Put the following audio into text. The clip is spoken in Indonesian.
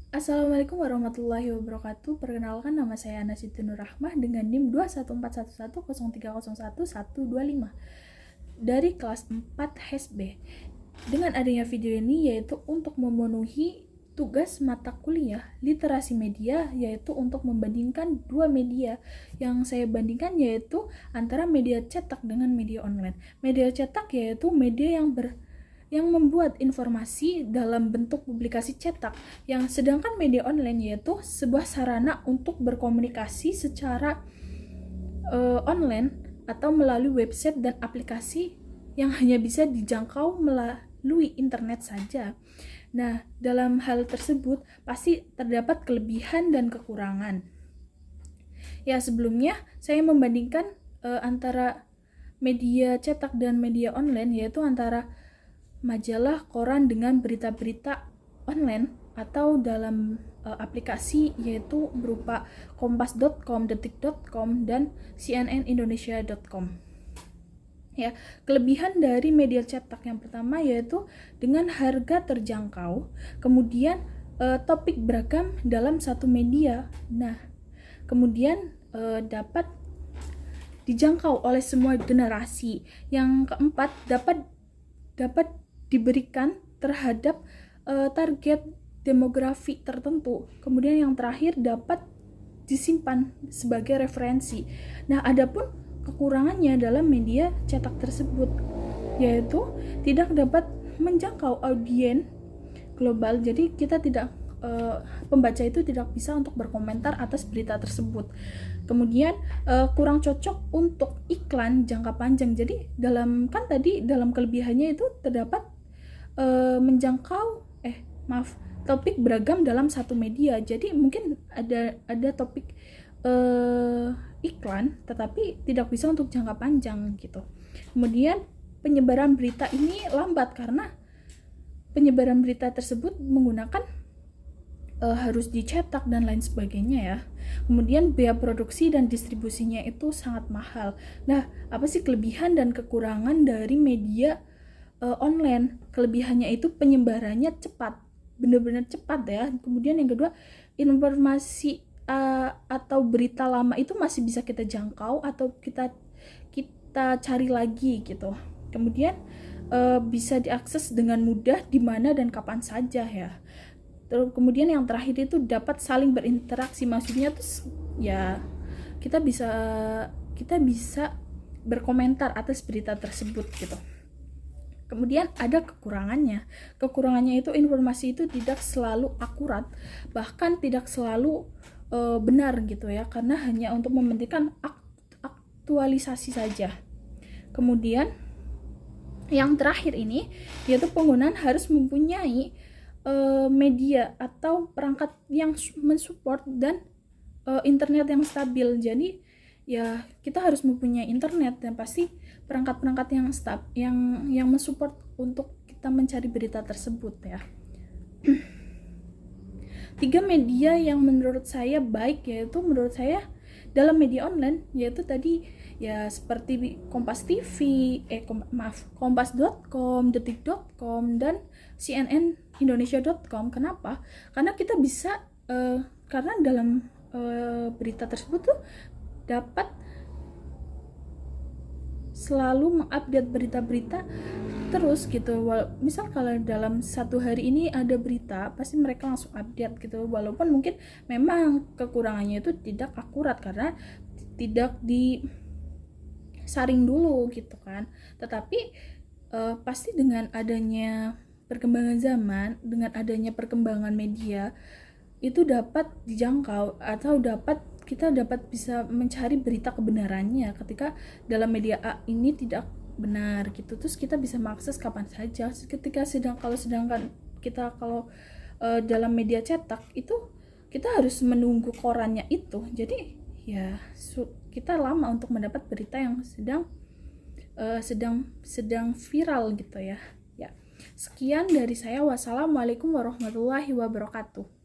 Assalamualaikum warahmatullahi wabarakatuh. Perkenalkan, nama saya Ana Siti Nur Rahmah dengan NIM 2141103011125 dari kelas 4 HSB. Dengan adanya video ini yaitu untuk memenuhi tugas mata kuliah literasi media, yaitu untuk membandingkan dua media. Yang saya bandingkan yaitu antara media cetak dengan media online. Media cetak yaitu media yang membuat informasi dalam bentuk publikasi cetak, yang sedangkan media online yaitu sebuah sarana untuk berkomunikasi secara online atau melalui website dan aplikasi yang hanya bisa dijangkau melalui internet saja. Nah, dalam hal tersebut pasti terdapat kelebihan dan kekurangan. Ya, sebelumnya saya membandingkan antara media cetak dan media online, yaitu antara majalah, koran dengan berita-berita online atau dalam aplikasi, yaitu berupa kompas.com, detik.com, dan cnnindonesia.com. Ya, kelebihan dari media cetak yang pertama yaitu dengan harga terjangkau, kemudian topik beragam dalam satu media. Nah, kemudian dapat dijangkau oleh semua generasi. Yang keempat, dapat diberikan terhadap target demografi tertentu. Kemudian yang terakhir, dapat disimpan sebagai referensi. Nah, adapun kekurangannya dalam media cetak tersebut yaitu tidak dapat menjangkau audiens global. Jadi kita tidak pembaca itu tidak bisa untuk berkomentar atas berita tersebut. Kemudian kurang cocok untuk iklan jangka panjang. Jadi dalam kelebihannya itu terdapat menjangkau topik beragam dalam satu media. Jadi mungkin ada topik iklan tetapi tidak bisa untuk jangka panjang gitu. Kemudian penyebaran berita ini lambat karena penyebaran berita tersebut menggunakan harus dicetak dan lain sebagainya ya. Kemudian biaya produksi dan distribusinya itu sangat mahal. Nah, apa sih kelebihan dan kekurangan dari media online? Kelebihannya itu penyebarannya cepat, benar-benar cepat ya. Kemudian yang kedua, informasi atau berita lama itu masih bisa kita jangkau atau kita cari lagi gitu. Kemudian bisa diakses dengan mudah di mana dan kapan saja ya. Terus kemudian yang terakhir itu dapat saling berinteraksi. Maksudnya tuh ya kita bisa berkomentar atas berita tersebut gitu. Kemudian ada kekurangannya. Kekurangannya itu informasi itu tidak selalu akurat, bahkan tidak selalu benar gitu ya, karena hanya untuk mementingkan aktualisasi saja. Kemudian yang terakhir ini yaitu penggunaan harus mempunyai media atau perangkat yang mensupport dan internet yang stabil. Jadi ya kita harus mempunyai internet dan pasti perangkat-perangkat yang mensupport untuk kita mencari berita tersebut ya. 3 media yang menurut saya baik yaitu menurut saya dalam media online yaitu tadi ya seperti Kompas TV, kompas.com, detik.com, dan cnnindonesia.com. Kenapa? Karena kita bisa karena dalam berita tersebut tuh dapat selalu mengupdate berita-berita terus gitu. Misal kalau dalam satu hari ini ada berita, pasti mereka langsung update gitu. Walaupun mungkin memang kekurangannya itu tidak akurat karena tidak disaring dulu gitu kan. Tetapi pasti dengan adanya perkembangan zaman, dengan adanya perkembangan media, itu dapat dijangkau atau kita dapat bisa mencari berita kebenarannya ketika dalam media A ini tidak benar gitu. Terus kita bisa mengakses kapan saja. Sedangkan kalau dalam media cetak itu kita harus menunggu korannya itu. Jadi ya kita lama untuk mendapat berita yang sedang viral gitu ya. Ya. Sekian dari saya. Wassalamualaikum warahmatullahi wabarakatuh.